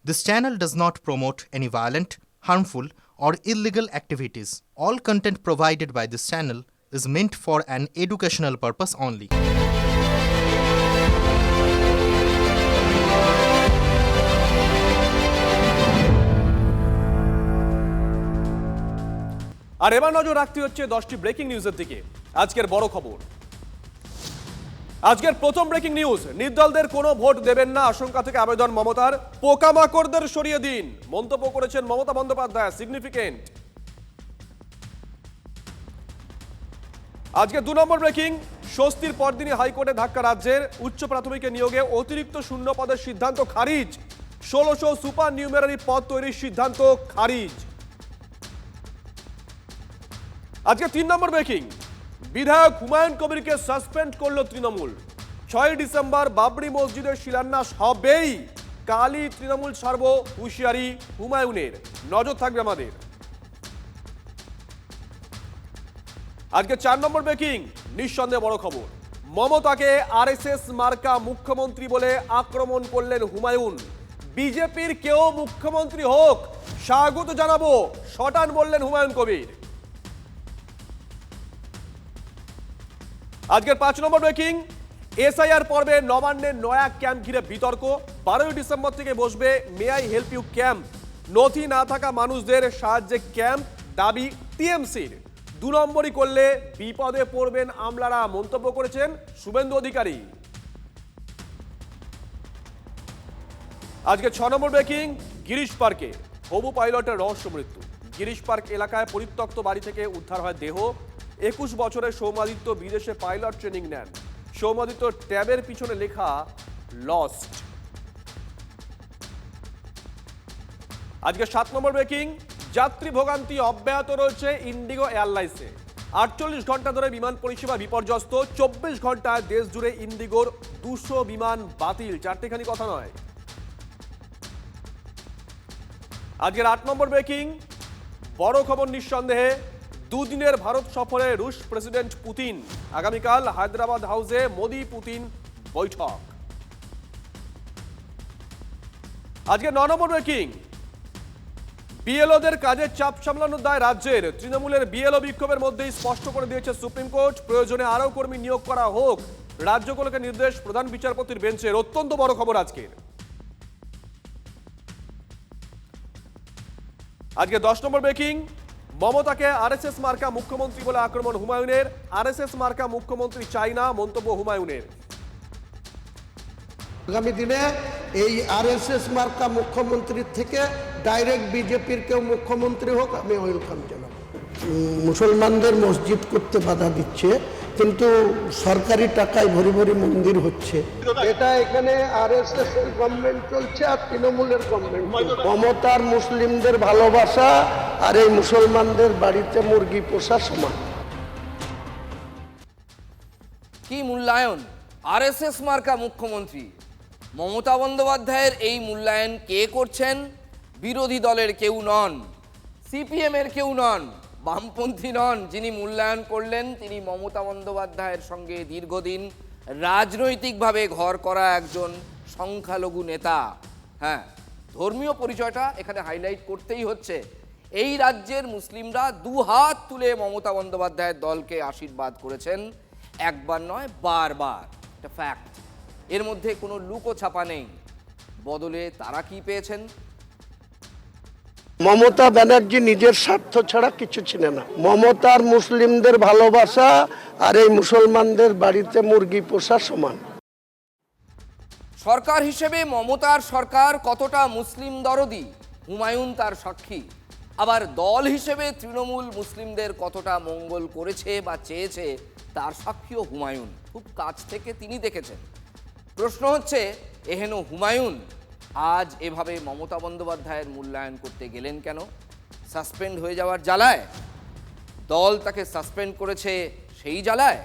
This channel does not promote any violent, harmful, or illegal activities. All content provided by this channel is meant for an educational purpose only. আর এবার নজর রাখতে হচ্ছে 10টি breaking নিউজের দিকে। আজকের বড় খবর, আজকের প্রথম ব্রেকিং নিউজ, নির্দলদের কোনো ভোট দেবেন না আশঙ্কা থেকে আবেদন মমতার, পোকামাকড়দের সরিয়ে দিন মন্তব্য করেছেন মমতা বন্দ্যোপাধ্যায়। সিগনিফিকেন্ট। আজকে 2 নম্বর ব্রেকিং, স্বস্তির পরদিনই হাইকোর্টে ধাক্কা রাজ্যের, উচ্চ প্রাথমিকে নিয়োগে অতিরিক্ত শূন্য পদের সিদ্ধান্ত খারিজ, 1600 সুপার নিউমেরারি পদ তৈরির সিদ্ধান্ত খারিজ। আজকে 3 নম্বর ব্রেকিং, বিধায়ক হুমায়ুন কবিরকে সাসপেন্ড করল তৃণমূল, 6 ডিসেম্বর বাবরি মসজিদের শিলান্যাস হবেই, কালই তৃণমূল ছাড়ব হুঁশিয়ারি হুমায়ুনের, নজর থাকবে আমাদের। আজকে 4 নম্বর ব্রেকিং, নিঃসন্দেহে বড় খবর, মমতাকে আরএসএস মার্কা মুখ্যমন্ত্রী বলে আক্রমণ করলেন হুমায়ুন, বিজেপির কেউ মুখ্যমন্ত্রী হোক স্বাগত জানাবো, শটান বললেন হুমায়ুন কবির। আজকের 5 নম্বর ব্রেকিং, এসআইআর পর্বে নবান্নের নয়া ক্যাম্প ঘিরে বিতর্ক, 12 ডিসেম্বর থেকে বসবে may I help you camp, নথি না থাকা মানুষদের সাহায্যে ক্যাম্প, দাবি টিএমসির, 2 নম্বরই করলে বিপদে পড়বেন আমলারা, মন্তব্য করেছেন শুভেন্দু অধিকারী। আজকে 6 নম্বর ব্রেকিং, গিরিশ পার্কে হবু পাইলটের রহস্য মৃত্যু, গিরিশ পার্ক এলাকায় পরিত্যক্ত বাড়ি থেকে উদ্ধার হয় দেহ, 21 বছরের সৌমাদিত্য বিদেশে পাইলট ট্রেনিং নেন, সৌমাদিত্য ট্যাবের পিছনে লেখা লস্ট। আজকে 7 নম্বর ব্রেকিং, যাত্রী ভোগান্তি অব্যাহত রয়েছে ইন্ডিগো এয়ারলাইন্সে, 48 ঘন্টা ধরে বিমান পরিষেবা বিপর্যস্ত, 24 ঘন্টায় দেশ জুড়ে ইন্ডিগোর 200 বিমান বাতিল, চারটেখানি কথা নয়। আজকের 8 নম্বর ব্রেকিং, বড় খবর নিঃসন্দেহে, 2 দিনের ভারত সফরে রুশ প্রেসিডেন্ট পুতিন, আগামীকাল হায়দ্রাবাদ হাউসে মোদি পুতিন বৈঠক। আজকে 9 নম্বর ব্রেকিং, বিএলওদের কাজের চাপ সামলানোর দায় রাজ্যের, তৃণমূলের বিএলও বিক্ষোভের মধ্যেই স্পষ্ট করে দিয়েছে সুপ্রিম কোর্ট, প্রয়োজনে আরও কর্মী নিয়োগ করা হোক, রাজ্যগুলোকে নির্দেশ প্রধান বিচারপতির বেঞ্চের। অত্যন্ত বড় খবর আজকের। আজকে 10 নম্বর ব্রেকিং, মমতাকে আরএসএস মার্কা মুখ্যমন্ত্রী বলে আক্রমণ হুমায়ুনের, আরএসএস মার্কা মুখ্যমন্ত্রী চাই না, মন্তব্য হুমায়ুনের। আগামী দিনে এই আরএসএস মার্কা মুখ্যমন্ত্রীর থেকে ডাইরেক্ট বিজেপির কেউ মুখ্যমন্ত্রী হোক, আমি ওয়েলকাম জানাবো। মুসলমানদের মসজিদ করতে বাধা দিচ্ছে, কিন্তু সরকারি টাকায় ভরি ভরি মন্দির হচ্ছে, এটা এখানে আরএসএস এর গভর্নমেন্ট চলছে আর তৃণমূলের গভর্নমেন্ট। মমতার মুসলিমদের ভালোবাসা আর এই মুসলমানদের বাড়িতে মুরগি পোষা সমান। কি মূল্যায়ন আরএসএস মার্কা মুখ্যমন্ত্রী, মমতা বন্দ্যোপাধ্যায়ের এই মূল্যায়ন কে করছেন? বিরোধী দলের কেউ নন, সিপিএম এর কেউ নন, বামপন্থী নন, যিনি মূল্যায়ন করলেন তিনি মমতা বন্দ্যোপাধ্যায়ের সঙ্গে দীর্ঘদিন রাজনৈতিকভাবে ঘর করা একজন সংখ্যালঘু নেতা। হ্যাঁ, ধর্মীয় পরিচয়টা এখানে হাইলাইট করতেই হচ্ছে। এই রাজ্যের মুসলিমরা 2 হাত তুলে মমতা বন্দ্যোপাধ্যায়ের দলকে আশীর্বাদ করেছেন, একবার নয় বারবার, এটা ফ্যাক্ট, এর মধ্যে কোনো লুকো ছাপা নেই। বদলে তারা কি পেয়েছেন? মমতা ব্যানার্জি নিজের স্বার্থ ছাড়া কিছু ছিলেন না, মমতার মুসলিমদের ভালোবাসা আর এই মুসলমানদের বাড়িতে মুরগি পোষা সমান। সরকার হিসেবে মমতার সরকার কতটা মুসলিম দরদি, হুমায়ুন তার সাক্ষী। আবার দল হিসেবে তৃণমূল মুসলিমদের কতটা মঙ্গল করেছে বা চেয়েছে তার সাক্ষীও হুমায়ুন, খুব কাছ থেকে তিনি দেখেছেন। প্রশ্ন হচ্ছে, এহেন হুমায়ুন আজ এভাবে মমতা বন্দ্যোপাধ্যায়ের মূল্যায়ন করতে গেলেন কেন? সাসপেন্ড হয়ে যাওয়ার জ্বালায়? দল তাকে সাসপেন্ড করেছে সেই জ্বালায়?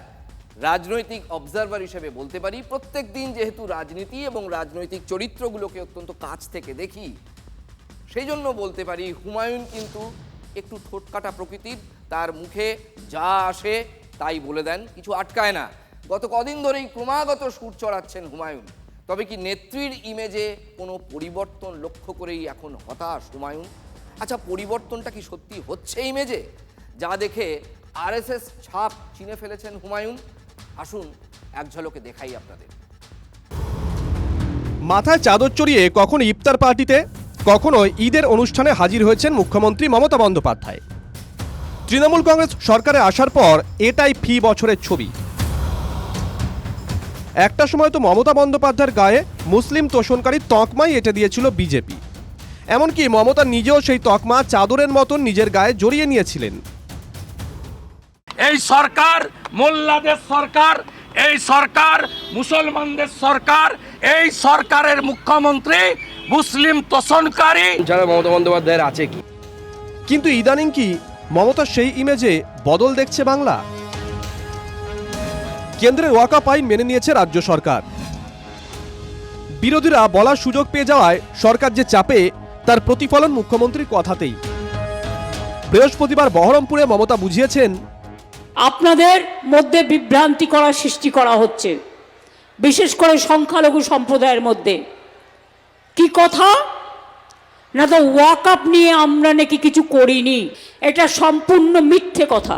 রাজনৈতিক অবজারভার হিসেবে বলতে পারি, প্রত্যেক দিন যেহেতু রাজনীতি এবং রাজনৈতিক চরিত্রগুলোকে অত্যন্ত কাছ থেকে দেখি, সেই জন্য বলতে পারি হুমায়ুন কিন্তু একটু ঠোঁটকাটা প্রকৃতির, তার মুখে যা আসে তাই বলে দেন, কিছু আটকায় না। গত কদিন ধরেই ক্রমাগত সুর চড়াচ্ছেন হুমায়ুন। তবে কি নেত্রীর ইমেজে কোনো পরিবর্তন লক্ষ্য করেই এখন হতাশ হুমায়ুন? আচ্ছা, পরিবর্তনটা কি সত্যি হচ্ছে ইমেজে, যা দেখে আরএসএস ছাপ চিনে ফেলেছেন হুমায়ুন? আসুন এক ঝলকে দেখাই আপনাদের। মাথায় চাদর চড়িয়ে কখনো ইফতার পার্টিতে, কখনো ঈদের অনুষ্ঠানে হাজির হয়েছেন মুখ্যমন্ত্রী মমতা বন্দ্যোপাধ্যায়। তৃণমূল কংগ্রেস সরকারে আসার পর এটাই ফি বছরের ছবি। একটা সময় তো মমতা বন্দ্যোপাধ্যায়ের গায়ে মুসলিম তোষণকারী তকমাই এঁটে দিয়েছিল বিজেপি। এমনকি মমতা নিজেও সেই তকমা চাদরের মতন নিজের গায়ে জড়িয়ে নিয়েছিলেন। এই সরকার মোল্লাদের সরকার, এই সরকার মুসলমানদের সরকার, এই সরকারের মুখ্যমন্ত্রী মুসলিম তোষণকারী। যারা মমতা বন্দ্যোপাধ্যায়ের আছে কি? কিন্তু ইদানিং কি মমতার সেই ইমেজে বদল দেখছে বাংলা? কেন্দ্রের ওয়াকআপ আইন মেনে নিয়েছে রাজ্য সরকার। বিরোধীরা বলার সুযোগ পেয়ে যাওয়ায় সরকার যে চাপে, তার প্রতিফলন মুখ্যমন্ত্রীর কথাতেই। বৃহস্পতিবার বহরমপুরে মমতা বুঝিয়েছেন, আপনাদের মধ্যে বিভ্রান্তি করার সৃষ্টি করা হচ্ছে, বিশেষ করে সংখ্যালঘু সম্প্রদায়ের মধ্যে। কি কথা না, তো ওয়াকআপ নিয়ে আমরা নাকি কিছু করিনি, এটা সম্পূর্ণ মিথ্যে কথা।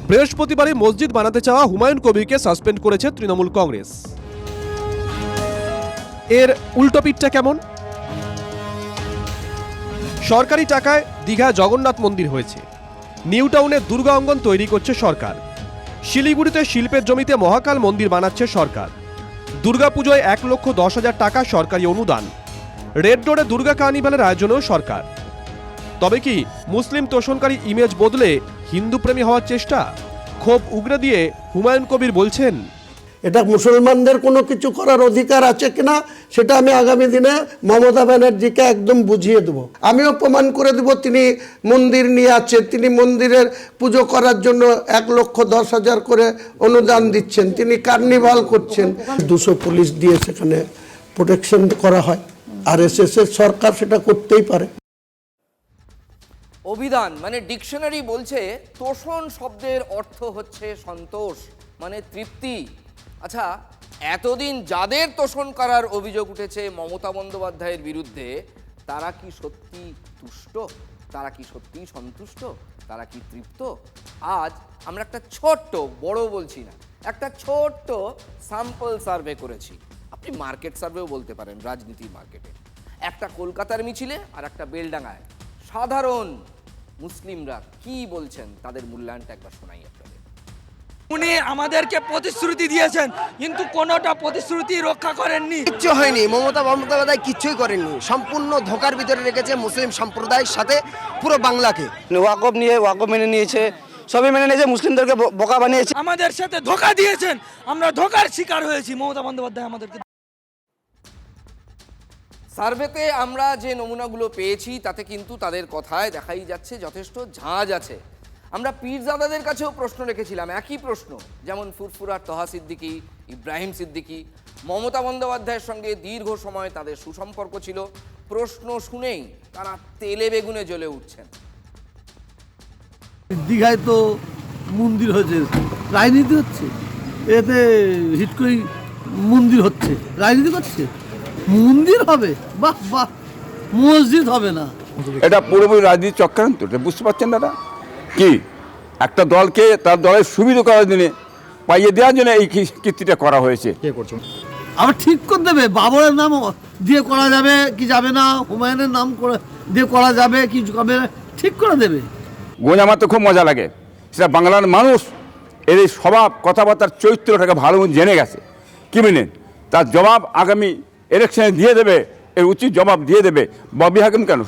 বৃহস্পতিবারে মসজিদ বানাতে চাওয়া হুমায়ুন কবিরকে সাসপেন্ড করেছে তৃণমূল কংগ্রেস। এর উল্টোপিঠটা কেমন? সরকারি টাকায় দীঘায় জগন্নাথ মন্দির হয়েছে, নিউ টাউনে দুর্গা অঙ্গন তৈরি করছে সরকার, শিলিগুড়িতে শিল্পের জমিতে মহাকাল মন্দির বানাচ্ছে সরকার, দুর্গাপুজোয় 1,10,000 টাকা সরকারি অনুদান, রেড রোডে দুর্গা কার্নিভালের আয়োজনেও সরকার। তবে কি মুসলিম তোষণকারী ইমেজ বদলে হিন্দু প্রেমী হওয়ার চেষ্টা? ক্ষোভ উগরে দিয়ে হুমায়ুন কবির বলছেন, এটা মুসলমানদের কোনো কিছু করার অধিকার আছে কিনা সেটা আমি আগামী দিনে মমতা ব্যানার্জিকে একদম বুঝিয়ে দেবো। আমিও প্রমাণ করে দেবো তিনি মন্দির নিয়ে আছে, তিনি মন্দিরের পুজো করার জন্য 1,10,000 করে অনুদান দিচ্ছেন, তিনি কার্নিভাল করছেন, 200 পুলিশ দিয়ে সেখানে প্রোটেকশন করা হয়। আরএসএস এর সরকার সেটা করতেই পারে। অভিধান মানে ডিকশনারি বলছে তোষণ শব্দের অর্থ হচ্ছে সন্তোষ, মানে তৃপ্তি। আচ্ছা, এতদিন যাদের তোষণ করার অভিযোগ উঠেছে মমতা বন্দ্যোপাধ্যায়ের বিরুদ্ধে, তারা কি সত্যি তুষ্ট? তারা কি সত্যি সন্তুষ্ট? তারা কি তৃপ্ত? আজ আমরা একটা ছোট্ট, বড় বলছি না, একটা ছোট্ট স্যাম্পল সার্ভে করেছি। আপনি মার্কেট সার্ভেও বলতে পারেন, রাজনীতির মার্কেটে। একটা কলকাতার মিছিলে আর একটা বেলডাঙ্গায় সাধারণ মুসলিমরা কি বলছেন, তাদের মূল্যায়নটা একবার শোনাই আপনাদের। উনি আমাদেরকে প্রতিশ্রুতি দিয়েছেন, কিন্তু কোনোটা প্রতিশ্রুতি রক্ষা করেননি। কিচ্ছু হয়নি, মমতা বন্দ্যোপাধ্যায় কিচ্ছুই করেননি, সম্পূর্ণ ধোকার ভিতরে রেখেছে মুসলিম সম্প্রদায়ের সাথে পুরো বাংলাকে। ওয়াকফ নিয়ে ওয়াকফ মেনে নিয়েছে, সবই মেনে নিয়েছে, মুসলিমদেরকে বোকা বানিয়েছে। আমাদের সাথে ধোঁকা দিয়েছেন, আমরা ধোঁকার শিকার হয়েছি। মমতা বন্দ্যোপাধ্যায় আমাদেরকে। সার্ভেতে আমরা যে নমুনাগুলো পেয়েছি তাতে কিন্তু তাদের কথায় দেখাই যাচ্ছে যথেষ্ট ঝাঁজ আছে। আমরা পীরজাদাদের কাছেও প্রশ্ন রেখেছিলাম, একই প্রশ্ন, যেমন ফুরফুরার তহা সিদ্দিকী, ইব্রাহিম সিদ্দিকী। মমতা বন্দ্যোপাধ্যায়ের সঙ্গে দীর্ঘ সময় তাদের সুসম্পর্ক ছিল। প্রশ্ন শুনেই তারা তেলে বেগুনে জ্বলে উঠছেন। দীঘায় তো মন্দির হয়েছে, রাজনীতি হচ্ছে, এতে হিট করে মন্দির হচ্ছে, রাজনীতি করছে, মন্দির হবে, বাহ বাহ, মসজিদ হবে না। এটা পুরোপুরি রাজনীতি চক্রান্ত, এটা বুঝতে পারছেন না? কি একটা দলকে তার দলের সুবিধা করার জন্য, পাইয়ে দেওয়ার জন্য এই কীর্তিটা করা হয়েছে। আবার ঠিক করে দেবে, বাবরের নাম দিয়ে করা যাবে কি যাবে না, হুমায়ুনের নাম করে দিয়ে করা যাবে কি যাবে না, ঠিক করে দেবে। গোঁজ আমার তো খুব মজা লাগে, সেটা বাংলার মানুষ এর এই স্বভাব, কথাবার্তার চরিত্রটাকে ভালো জেনে গেছে। কি মেনেন তার জবাব আগামী ইলেকশনে দিয়ে দেবে, এর উচিত জবাব দিয়ে দেবে। ববি হাকিম কেন,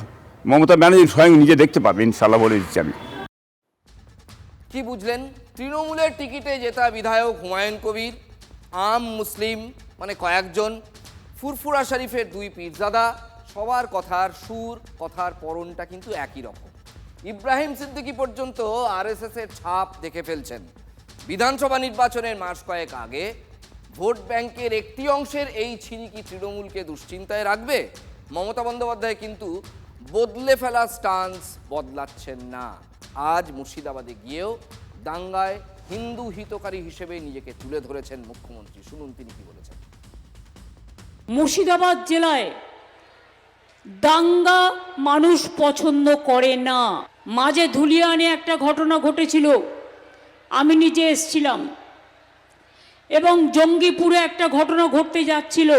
মমতা ব্যানার্জি স্বয়ং নিজে দেখতে পাবে, ইনশাল্লাহ বলে দিচ্ছি আমি। কি বুঝলেন? তৃণমূলের টিকিটে জেতা বিধায়ক হুমায়ুন কবির, আম মুসলিম মানে কয়েকজন, ফুরফুরা শরীফের 2 পীরজাদা, সবার কথার সুর, কথার পরনটা কিন্তু একই রকম। ইব্রাহিম সিদ্দিকী পর্যন্ত আরএসএস এর ছাপ দেখে ফেলছেন। বিধানসভা নির্বাচনের মাস কয়েক আগে ভোট ব্যাংকের একটি অংশের এই ছিনিকি তৃণমূলকে দুশ্চিন্তায় রাখবে। মমতা বন্দ্যোপাধ্যায় কিন্তু বদলে ফেলা স্টান্স বদলাচ্ছেন না। আজ মুর্শিদাবাদে গিয়েও দাঙ্গায় হিন্দু হিতকারী হিসেবে নিজেকে তুলে ধরেছেন মুখ্যমন্ত্রী। শুনুন তিনি কি বলেছেন। মুর্শিদাবাদ জেলায় দাঙ্গা মানুষ পছন্দ করে না। মাঝে ধুলিয়ানে একটা ঘটনা ঘটেছিল, আমি নিজে এসছিলাম, এবং জঙ্গিপুরে একটা ঘটনা ঘটতে যাচ্ছিল,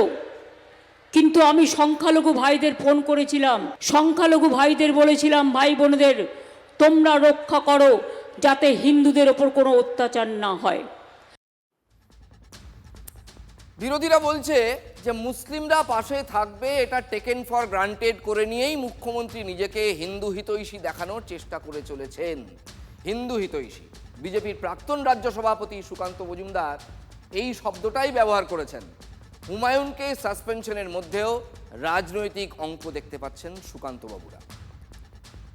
কিন্তু আমি সংখ্যালঘু ভাইদের ফোন করেছিলাম, সংখ্যালঘু ভাইদের বলেছিলাম, ভাই বোনদের তোমরা রক্ষা করো যাতে হিন্দুদের ওপর কোনো অত্যাচার না হয়। বিরোধীরা বলছে যে মুসলিমরা পাশে থাকবে, এটা টেকেন ফর গ্রান্টেড করে নিয়েই মুখ্যমন্ত্রী নিজেকে হিন্দু হিতৈষী দেখানোর চেষ্টা করে চলেছেন। হিন্দু হিতৈষী, বিজেপির প্রাক্তন রাজ্য সভাপতি সুকান্ত মজুমদার এই শব্দটাই ব্যবহার করেছেন। হুমায়ুনকে সাসপেনশনের মধ্যেও রাজনৈতিক অঙ্ক দেখতে পাচ্ছেন সুকান্ত বাবুরা।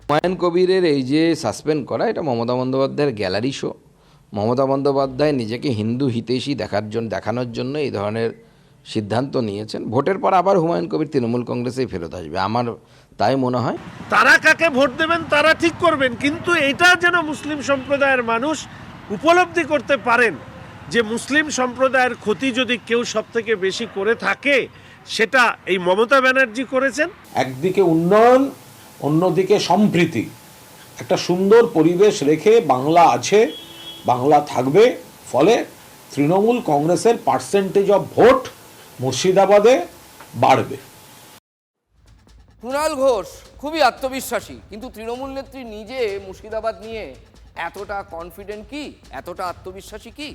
হুমায়ুন কবিরের এই যে সাসপেন্ড করা, এটা মমতা বন্দ্যোপাধ্যায়ের গ্যালারি শো। মমতা বন্দ্যোপাধ্যায় নিজেকে হিন্দু হিতৈষী দেখানোর জন্য এই ধরনের সিদ্ধান্ত নিয়েছেন। ভোটের পর আবার হুমায়ুন কবির তৃণমূল কংগ্রেসেই ফেরত আসবে, আমার তাই মনে হয়। তারা কাকে ভোট দেবেন তারা ঠিক করবেন, কিন্তু এটা যেন মুসলিম সম্প্রদায়ের মানুষ উপলব্ধি করতে পারেন যে মুসলিম সম্প্রদায়ের ক্ষতি যদি কেউ সব থেকে বেশি করে থাকে সেটা এই মমতা ব্যানার্জি করেছেন। একদিকে উন্নয়ন, অন্যদিকে সম্প্রীতি, একটা সুন্দর পরিবেশ রেখে বাংলা আছে, বাংলা থাকবে। ফলে তৃণমূল কংগ্রেসের পার্সেন্টেজ অফ ভোট মুর্শিদাবাদে বাড়বে। কুণাল ঘোষ খুবই আত্মবিশ্বাসী, কিন্তু তৃণমূল নেত্রী নিজে মুর্শিদাবাদ নিয়ে এতটা কনফিডেন্ট কি, এতটা আত্মবিশ্বাসী কি?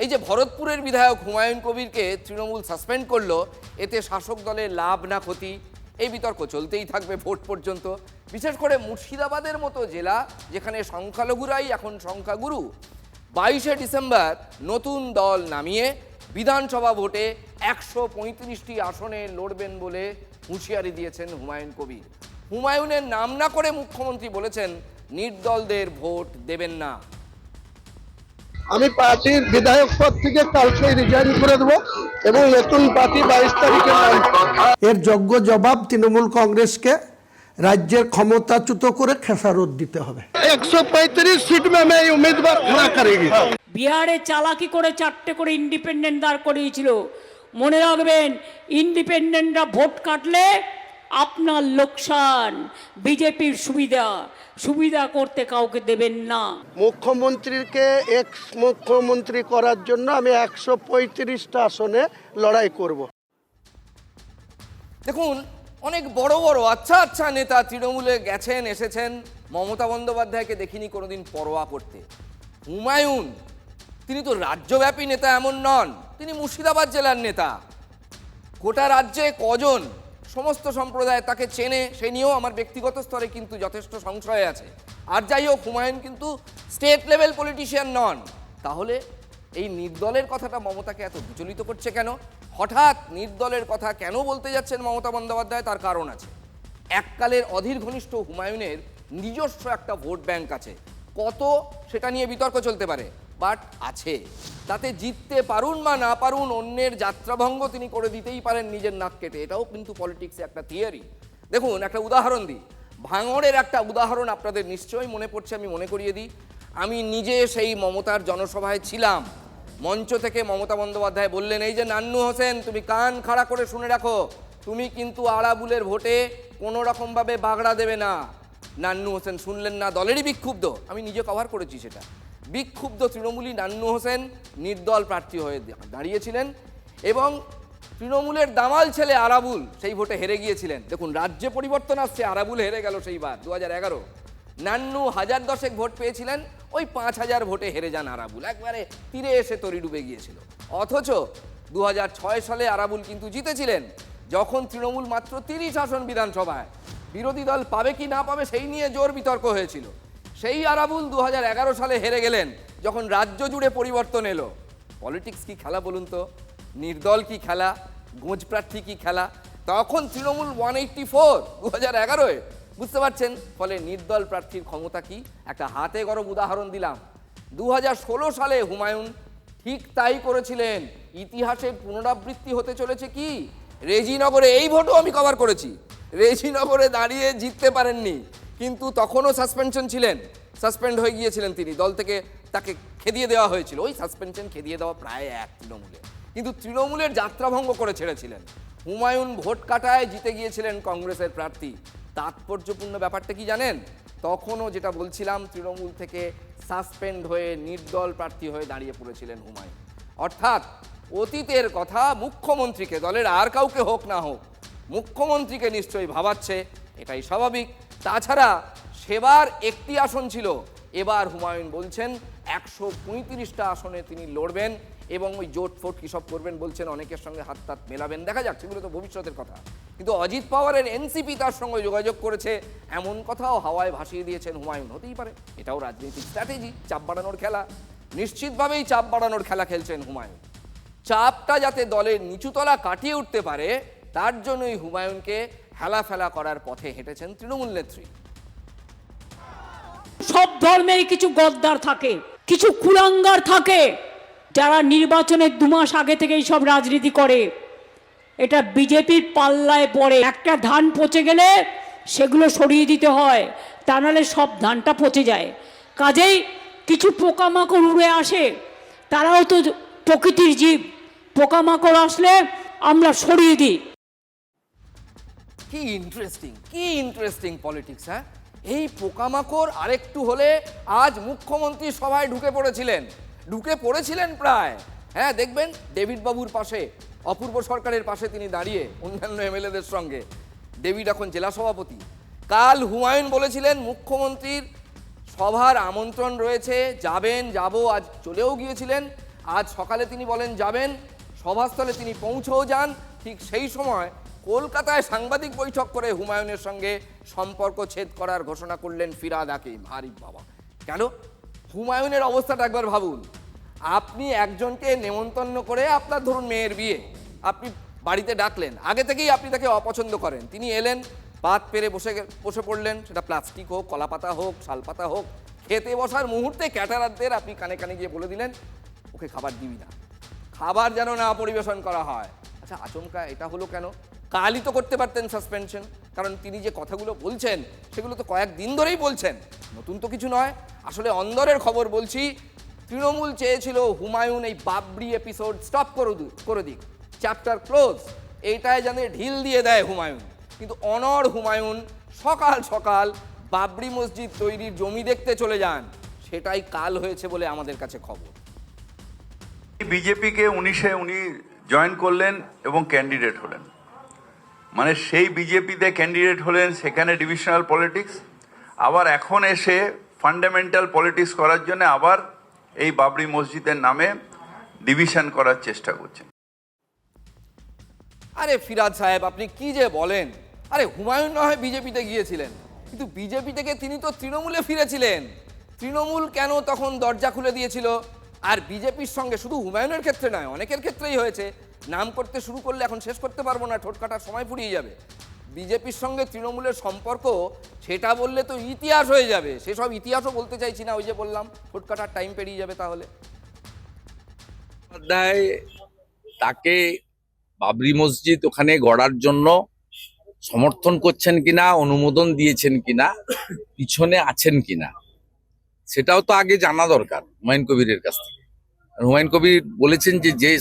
এই যে ভরতপুরের বিধায়ক হুমায়ুন কবিরকে তৃণমূল সাসপেন্ড করলো, এতে শাসক দলের লাভ না ক্ষতি, এই বিতর্ক চলতেই থাকবে ভোট পর্যন্ত। বিশেষ করে মুর্শিদাবাদের মতো জেলা, যেখানে সংখ্যালঘুরাই এখন সংখ্যাগুরু। 22শে ডিসেম্বর নতুন দল নামিয়ে বিধানসভা ভোটে 135টি আসনে লড়বেন বলে হুঁশিয়ারি দিয়েছেন হুমায়ুন কবির। হুমায়ুনের নাম না করে মুখ্যমন্ত্রী বলেছেন নির্দলদের ভোট দেবেন না। আমি পার্টির বিধায়ক পদ থেকে কালকে রিজাইন করে দেবো এবং নতুন পার্টি 22 তারিখে। এর যোগ্য জবাব তৃণমূল কংগ্রেসকে রাজ্যের ক্ষমতাচ্যুত করে খেসারত দিতে হবে। 135 सीट में मैं उम्मीदवार खड़ा करेगी। বিহারে চালাকি করে 4টে করে ইন্ডিপেন্ডেন্ট দাঁড় করিয়েছিল। মনে রাখবেন, ইন্ডিপেন্ডেন্টরা ভোট কাটলে আপনার লোকসান, বিজেপির সুবিধা করতে কাউকে দেবেন না। মুখ্যমন্ত্রীকে এক্স মুখ্যমন্ত্রী করার জন্য আমি 135টা আসনে লড়াই করব। দেখুন, অনেক বড় বড় আচ্ছা আচ্ছা নেতা তৃণমূলে গেছেন এসেছেন, মমতা বন্দ্যোপাধ্যায়কে দেখিনি কোনোদিন পরোয়া করতে। হুমায়ুন তিনি তো রাজ্যব্যাপী নেতা এমন নন, তিনি মুর্শিদাবাদ জেলার নেতা। গোটা রাজ্যে কজন সমস্ত সম্প্রদায় তাকে চেনে, সে নিয়েও আমার ব্যক্তিগত স্তরে কিন্তু যথেষ্ট সংশয় আছে। আর যাই হোক, হুমায়ুন কিন্তু স্টেট লেভেল পলিটিশিয়ান নন। তাহলে এই নির্দলের কথাটা মমতাকে এত বিচলিত করছে কেন? হঠাৎ নির্দলের কথা কেন বলতে যাচ্ছেন মমতা বন্দ্যোপাধ্যায়? তার কারণ আছে। এককালের অধীর ঘনিষ্ঠ হুমায়ুনের নিজস্ব একটা ভোট ব্যাংক আছে। কত সেটা নিয়ে বিতর্ক চলতে পারে, বাট আছে। তাতে জিততে পারুন বা না পারুন, অন্যের যাত্রাভঙ্গ তিনি করে দিতেই পারেন নিজের নাক কেটে। এটাও কিন্তু পলিটিক্সে একটা থিওরি। দেখুন, একটা উদাহরণ দিই, ভাঙড়ের একটা উদাহরণ আপনাদের নিশ্চয়ই মনে পড়ছে, আমি মনে করিয়ে দিই। আমি নিজে সেই মমতার জনসভায় ছিলাম। মঞ্চ থেকে মমতা বন্দ্যোপাধ্যায় বললেন, এই যে নান্নু হোসেন, তুমি কান খাড়া করে শুনে রাখো, তুমি কিন্তু আরাবুলের ভোটে কোনো রকমভাবে বাগড়া দেবে না। নান্নু হোসেন শুনলেন না, দলেরই বিক্ষুব্ধ, আমি নিজে কভার করেছি সেটা। বিক্ষুব্ধ তৃণমূলী নান্নু হোসেন নির্দল প্রার্থী হয়ে দাঁড়িয়েছিলেন এবং তৃণমূলের দামাল ছেলে আরাবুল সেই ভোটে হেরে গিয়েছিলেন। দেখুন, রাজ্যে পরিবর্তন আসছে, আরাবুল হেরে গেল সেইবার 2011। নান্নু 1010 ভোট পেয়েছিলেন, ওই 5000 ভোটে হেরে যান আরাবুল, একবারে তীরে এসে তরি ডুবে গিয়েছিল। অথচ 2006 সালে আরাবুল কিন্তু জিতেছিলেন, যখন তৃণমূল মাত্র 30 আসন বিধানসভায়। বিরোধী দল পাবে কি না পাবে সেই নিয়ে জোর বিতর্ক হয়েছিল। সেই আরাবুল 2011 সালে হেরে গেলেন, যখন রাজ্য জুড়ে পরিবর্তন এলো। পলিটিক্স কি খেলা বলুন তো? নির্দল কি খেলা? গোঁজ প্রার্থী কি খেলা? তখন তৃণমূল 184 2011-এ, বুঝতে পারছেন? ফলে নির্দল প্রার্থীর ক্ষমতা কি। একটা হাতে গরম উদাহরণ দিলাম। 2016 সালে হুমায়ুন ঠিক তাই করেছিলেন। ইতিহাসের পুনরাবৃত্তি হতে চলেছে কি? রেজিনগরে, এই ভোটও আমি কভার করেছি, রেজিনগরে দাঁড়িয়ে জিততে পারেননি, কিন্তু তখনও সাসপেনশন ছিলেন, সাসপেন্ড হয়ে গিয়েছিলেন তিনি, দল থেকে তাকে খেদিয়ে দেওয়া হয়েছিল, ওই সাসপেনশন খেদিয়ে দেওয়া প্রায় এক তৃণমূলে, কিন্তু তৃণমূলের যাত্রাভঙ্গ করে ছেড়েছিলেন। হুমায়ুন ভোট কাটায় জিতে গিয়েছিলেন কংগ্রেসের প্রার্থী। তাৎপর্যপূর্ণ ব্যাপারটা কি জানেন? তখনও যেটা বলছিলাম, তৃণমূল থেকে সাসপেন্ড হয়ে নির্দল প্রার্থী হয়ে দাঁড়িয়ে পড়েছিলেন হুমায়ুন। অর্থাৎ অতীতের কথা মুখ্যমন্ত্রীকে, দলের আর কাউকে হোক না হোক, মুখ্যমন্ত্রীকে নিশ্চয়ই ভাবাচ্ছে, এটাই স্বাভাবিক। তাছাড়া সেবার একটি আসন ছিল, এবার হুমায়ুন বলছেন 135টা আসনে তিনি লড়বেন এবং ওই জোট ফোট কী সব করবেন বলছেন, অনেকের সঙ্গে হাত তাত মেলাবেন, দেখা যাক, সেগুলো তো ভবিষ্যতের কথা। কিন্তু অজিত পাওয়ারের এনসিপি তার সঙ্গে যোগাযোগ করেছে, এমন কথাও হাওয়ায় ভাসিয়ে দিয়েছেন হুমায়ুন। হতেই পারে, এটাও রাজনৈতিক স্ট্র্যাটেজি, চাপ বাড়ানোর খেলা। নিশ্চিতভাবেই চাপ বাড়ানোর খেলা খেলছেন হুমায়ুন। চাপটা যাতে দলের নিচুতলা কাটিয়ে উঠতে পারে, তার জন্যই হুমায়ুনকে হেলাফেলা করার পথে হেঁটেছেন তৃণমূল নেত্রী। সব ধর্মের কিছু গদ্দার থাকে, কিছু কুলাঙ্গার থাকে, যারা নির্বাচনের 2 মাস আগে থেকেই সব রাজনীতি করে। এটা বিজেপির পাল্লায় পড়ে। একটা ধান পচে গেলে সেগুলো সরিয়ে দিতে হয়, তা নাহলে সব ধানটা পচে যায়। কাজেই কিছু পোকামাকড় উড়ে আসে, তারাও তো প্রকৃতির জীব, পোকামাকড় আসলে আমরা সরিয়ে দিই। কি ইন্টারেস্টিং পলিটিক্স, হ্যাঁ? এই পোকামাকড় আরেকটু হলে আজ মুখ্যমন্ত্রী সভায় ঢুকে পড়েছিলেন প্রায়। হ্যাঁ, দেখবেন ডেভিড বাবুর পাশে, অপূর্ব সরকারের পাশে তিনি দাঁড়িয়ে অন্যান্য এমএলএদের সঙ্গে। ডেভিড এখন জেলা সভাপতি। কাল হুমায়ুন বলেছিলেন মুখ্যমন্ত্রীর সভার আমন্ত্রণ রয়েছে, যাব, আজ চলেও গিয়েছিলেন। আজ সকালে তিনি বলেন যাবেন, সভাস্থলে তিনি পৌঁছেও যান। ঠিক সেই সময় কলকাতায় সাংবাদিক বৈঠক করে হুমায়ুনের সঙ্গে সম্পর্ক ছেদ করার ঘোষণা করলেন ফিরহাদ হাকিম। হারি বাবা, কেন? হুমায়ুনের অবস্থাটা একবার ভাবুন। আপনি একজনকে নেমন্তন্ন করে, আপনার ধরুন মেয়ের বিয়ে, আপনি বাড়িতে ডাকলেন, আগে থেকেই আপনি তাকে অপছন্দ করেন, তিনি এলেন, পাত পেরে বসে পড়লেন, সেটা প্লাস্টিক হোক, কলাপাতা হোক, শালপাতা হোক, খেতে বসার মুহূর্তে ক্যাটারারদের আপনি কানে কানে গিয়ে বলে দিলেন ওকে খাবার দিবি না, খাবার যেন না পরিবেশন করা হয়। আচ্ছা, আচমকা এটা হলো কেন? কালই তো করতে পারতেন সাসপেনশন, কারণ তিনি যে কথাগুলো বলছেন সেগুলো তো কয়েকদিন ধরেই বলছেন, নতুন তো কিছু নয়। আসলে অন্দরের খবর বলছি, তৃণমূল চেয়েছিল হুমায়ুন এই বাবরি এপিসোড স্টপ করে দিক, চ্যাপ্টার ক্লোজ, এইটায় যেন ঢিল দিয়ে দেয় হুমায়ুন। কিন্তু অনড় হুমায়ুন সকাল সকাল বাবরি মসজিদ তৈরির জমি দেখতে চলে যান, সেটাই কাল হয়েছে বলে আমাদের কাছে খবর। বিজেপিকে 19-এ উনি জয়েন করলেন এবং ক্যান্ডিডেট হলেন, মানে সেই বিজেপিতে ক্যান্ডিডেট হলেন, সেখানে ডিভিশনাল পলিটিক্স, আবার এখন এসে ফান্ডামেন্টাল পলিটিক্স করার জন্য আবার এই বাবরি মসজিদের নামে ডিভিশন করার চেষ্টা করছেন। আরে ফিরহাদ সাহেব, আপনি কি যে বলেন? আরে হুমায়ুন না হয় বিজেপিতে গিয়েছিলেন, কিন্তু বিজেপি থেকে তিনি তো তৃণমূলে ফিরেছিলেন। তৃণমূল কেন তখন দরজা খুলে দিয়েছিল? আর বিজেপির সঙ্গে শুধু হুমায়ুনের ক্ষেত্রে নয়, অনেকের ক্ষেত্রেই হয়েছে। নাম করতে শুরু করলে এখন শেষ করতে পারবো না, ঠোঁট কাটার সময় ফুরিয়ে যাবে। বিজেপির সঙ্গে তৃণমূলের সম্পর্ক, সেটা বললে তো ইতিহাস হয়ে যাবে। সেসব ইতিহাসও বলতে চাইছি না, ওই যে বললাম ঠোঁট কাটার টাইম পেরিয়ে যাবে। তাহলে তাকে বাবরি মসজিদ ওখানে গড়ার জন্য সমর্থন করছেন কিনা, অনুমোদন দিয়েছেন কিনা, পিছনে আছেন কিনা, সেটাও তো আগে জানা দরকার হুমায়ুন কবিরের কাছ থেকে। হুমায়ুন কবির বলেছেন যে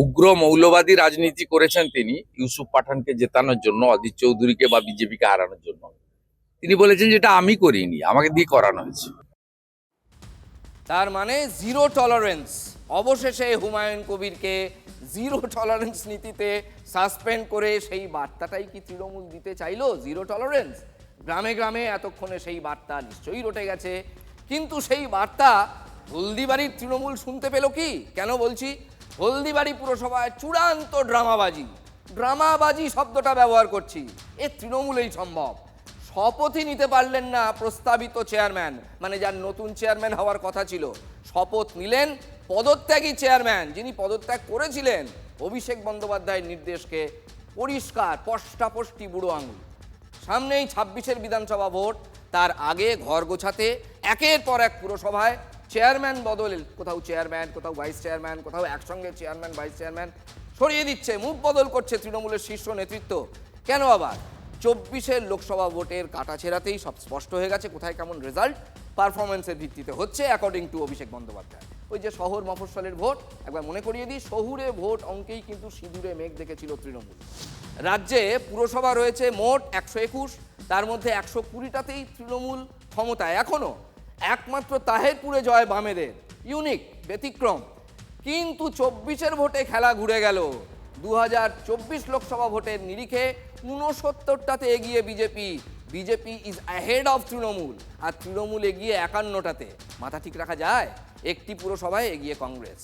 উগ্র মৌলবাদী রাজনীতি করেছেন তিনি ইউসুফ পাঠানকে জেতানোর জন্য, অজিত চৌধুরীকে বা বিজেপিকে হারানোর জন্য। তিনি বলেছেন যেটা আমি করিনি, আমাকে দিয়ে করানো হয়েছে। তার মানে জিরো টলারেন্স। অবশেষে হুমায়ুন কবিরকে জিরো টলারেন্স নীতিতে সাসপেন্ড করে সেই বার্তাটাই কি তৃণমূল দিতে চাইলো? Zero tolerance. গ্রামে গ্রামে এতক্ষণে সেই বার্তা নিশ্চয়ই রটে গেছে, কিন্তু সেই বার্তা হলদিবাড়ির তৃণমূল শুনতে পেল কি? কেন বলছি? হলদিবাড়ি পুরসভায় চূড়ান্ত ড্রামাবাজি শব্দটা ব্যবহার করছি, এ তৃণমূলেই সম্ভব। শপথই নিতে পারলেন না প্রস্তাবিত চেয়ারম্যান, মানে যার নতুন চেয়ারম্যান হওয়ার কথা ছিল। শপথ নিলেন পদত্যাগী চেয়ারম্যান, যিনি পদত্যাগ করেছিলেন। অভিষেক বন্দ্যোপাধ্যায়ের নির্দেশকে পরিষ্কার পষ্টাপষ্টি বুড়ো আঙুল। সামনেই 26-এর বিধানসভা ভোট, তার আগে ঘর গোছাতে একের পর এক পুরসভায় চেয়ারম্যান বদল, কোথাও চেয়ারম্যান, কোথাও ভাইস চেয়ারম্যান, কোথাও একসঙ্গে চেয়ারম্যান ভাইস চেয়ারম্যান সরিয়ে দিচ্ছে, মুখ বদল করছে তৃণমূলের শীর্ষ নেতৃত্ব। কেন আবার? 24-এর লোকসভা ভোটের কাটাছেঁড়াতেই সব স্পষ্ট হয়ে গেছে কোথায় কেমন রেজাল্ট। পারফরমেন্সের ভিত্তিতে হচ্ছে অ্যাকর্ডিং টু অভিষেক বন্দ্যোপাধ্যায়। ওই যে শহর মফস্বলের ভোট, একবার মনে করিয়ে দিই, শহুরে ভোট অঙ্কেই কিন্তু সিঁদুরে মেঘ দেখেছিল তৃণমূল। রাজ্যে পুরসভা রয়েছে মোট 121, তার মধ্যে 120টাতেই তৃণমূল ক্ষমতায় এখনো। একমাত্র তাহেরপুরে জয় বামেদের, ইউনিক, ব্যতিক্রম। কিন্তু 24-এর ভোটে খেলা ঘুরে গেল। 2024 লোকসভা ভোটের নিরিখে 69টাতে এগিয়ে BJP. BJP is ahead of Trinamool, আর তৃণমূল এগিয়ে 51টাতে। মাথা ঠিক রাখা যায়? একটি পুরসভায় এগিয়ে কংগ্রেস।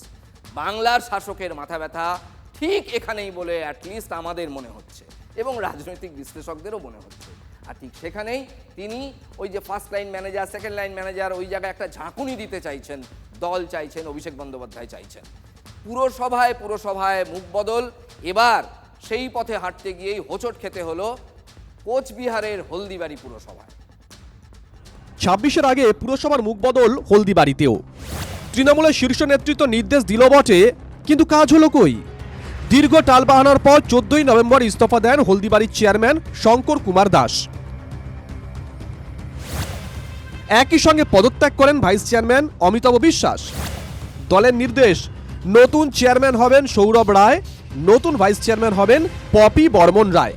বাংলার শাসকের মাথা ব্যথা ঠিক এখানেই বলে অ্যাটলিস্ট আমাদের মনে হচ্ছে, এবং রাজনৈতিক বিশ্লেষকদেরও মনে হচ্ছে। আর ঠিক সেখানেই তিনি ওই যে first line manager, second line manager, ওই জায়গায় একটা ঝাঁকুনি দিতে চাইছেন, দল চাইছেন, অভিষেক বন্দ্যোপাধ্যায় চাইছেন। পুরসভায় মুখ বদল। এবার সেই পথে হাঁটতে গিয়েই হোঁচট খেতে হলো কোচবিহারের হলদিবাড়ি পুরসভায়। 26-এর আগে পুরসভার মুখ বদল হলদিবাড়িতেও। তৃণমূলের শীর্ষ নেতৃত্ব নির্দেশ দিল বটে, কিন্তু কাজ হলো কই? দীর্ঘ টালবাহানার পর 14ই নভেম্বর ইস্তফা দেন হলদিবাড়ির চেয়ারম্যান শঙ্কর কুমার দাস। একই সঙ্গে পদত্যাগ করেন ভাইস চেয়ারম্যান অমিতাভ বিশ্বাস। দলের নির্দেশ, নতুন চেয়ারম্যান হবেন সৌরভ রায়, নতুন ভাইস চেয়ারম্যান হবেন পপি বর্মন রায়।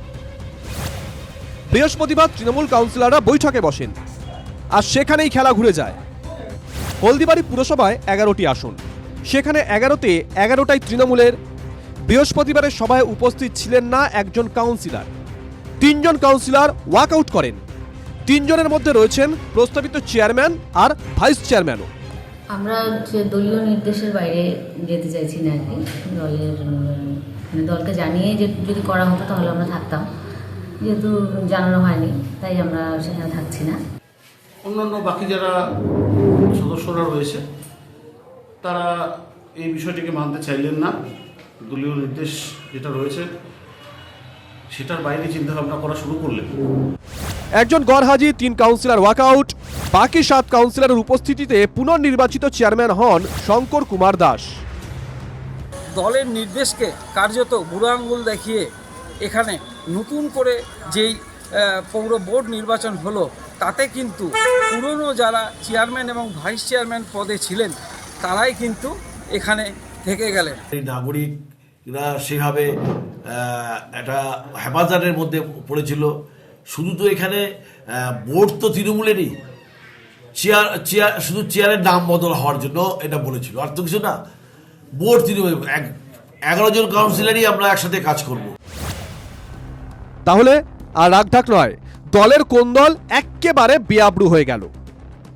বৃহস্পতিবার তৃণমূল কাউন্সিলররা বৈঠকে বসেন, আর সেখানেই খেলা ঘুরে যায়। হলদিবাড়ি পুরসভায় 11টি আসন, সেখানে 11তে 11টাই তৃণমূলের। বৃহস্পতিবারের সভায় উপস্থিত ছিলেন না একজন কাউন্সিলর। 3 জন কাউন্সিলর ওয়াকআউট করেন। 3 জনের মধ্যে রয়েছেন প্রস্তাবিত চেয়ারম্যান আর ভাইস চেয়ারম্যানও। আমরা দলীয় নির্দেশের বাইরে যেতে চাইছি না আর কি। দলকে জানিয়ে যে যদি করা হতো তাহলে আমরা থাকতাম, যেহেতু জানানো হয়নি তাই আমরা সেখানে থাকছি না। অন্যান্য বাকি যারা সদস্যরা রয়েছে তারা এই বিষয়টিকে মানতে চাইলেন না। দলীয় নির্দেশ যেটা রয়েছে সেটার বাইরে চিন্তাভাবনা করা শুরু করলেন। একজন গড়হাজি, 3 কাউন্সিলর ওয়াকআউট। বাকি 7 কাউন্সিলরের উপস্থিতিতে পুনর্নির্বাচিত চেয়ারম্যান হন শঙ্কর কুমার দাস। দলের নির্দেশকে কার্যত বুড়ো আঙুল দেখিয়ে এখানে নতুন করে যেই পৌর বোর্ড নির্বাচন হলো, তাতে কিন্তু পুরনো যারা চেয়ারম্যান এবং ভাইস চেয়ারম্যান পদে ছিলেন তারাই কিন্তু এখানে থেকে গেলেন। এই নাগরিকরা সেভাবে একটা হেফাজতের মধ্যে পড়েছিল। শুধু তো এখানে বোর্ড তো তৃণমূলেরই, শুধু চেয়ারের নাম বদল হওয়ার জন্য এটা বলেছিল, আর তো কিছু না। বোর্ড তৃণমূল 11 জন কাউন্সিলরই আমরা একসাথে কাজ করব। তাহলে আর রাগঢাক নয়, দলের কোন দল একেবারে বেআব্রু হয়ে গেল।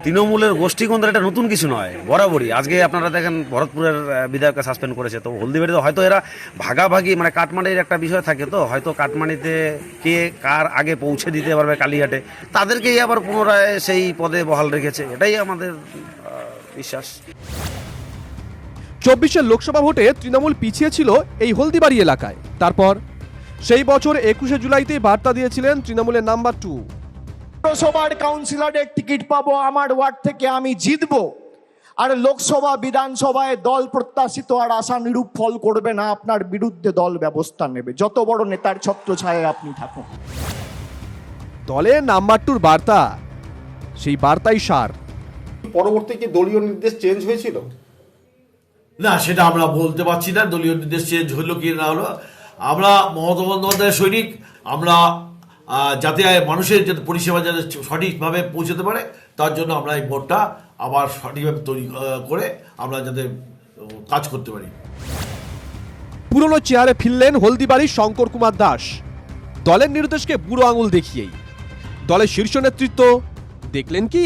তৃণমূলের গোষ্ঠী কোন দল, এটা নতুন কিছু নয়, বরাবরই। আজকে আপনারা দেখেন ভরতপুরের বিধায়ককে সাসপেন্ড করেছে, তো হলদিবাড়িতে হয়তো এরা ভাগাভাগি, মানে কাটমানির একটা বিষয় থাকে, তো হয়তো কাটমানিতে কে কার আগে পৌঁছে দিতে পারবে কালীঘাটে, তাদেরকেই আবার পুনরায় সেই পদে বহাল রেখেছে, এটাই আমাদের বিশ্বাস। 24-এর লোকসভা ভোটে তৃণমূল পিছিয়ে ছিল এই হলদিবাড়ি এলাকায়। তারপর সেই বছর 21শে জুলাইতে বার্তা দিয়েছিলেন তৃণমূলের নাম্বার 2। পৌরসভার কাউন্সিলরের টিকিট পাবো, আমার ওয়ার্ড থেকে আমি জিতবো, আর লোকসভা বিধানসভায় দল প্রত্যাশিত আর আশা নিরূপ ফল করবে না, আপনার বিরুদ্ধে দল ব্যবস্থা নেবে, যত বড় নেতার ছত্রছায়ায় আপনি থাকুন। দলের নাম্বার 2-র বার্তা, সেই বার্তাই সার। পরবর্তী কি দলীয় নির্দেশ চেঞ্জ হয়েছিল? না, সেটা আমরা বলতে পারছি না দলীয় নির্দেশ চেঞ্জ হলো কি না হলো। আমরা মমতা বন্দ্যোপাধ্যায়ের সৈনিক, আমরা যাতে মানুষের যাতে পরিষেবা যাতে সঠিকভাবে পৌঁছতে পারে তার জন্য আমরা এই ভোটটা আবার সঠিকভাবে তৈরি করে আমরা যাতে কাজ করতে পারি। পুরনো চেয়ারে ফিরলেন হলদিবাড়ির শঙ্কর কুমার দাস, দলের নির্দেশকে বুড়ো আঙুল দেখিয়েই। দলের শীর্ষ নেতৃত্ব দেখলেন কি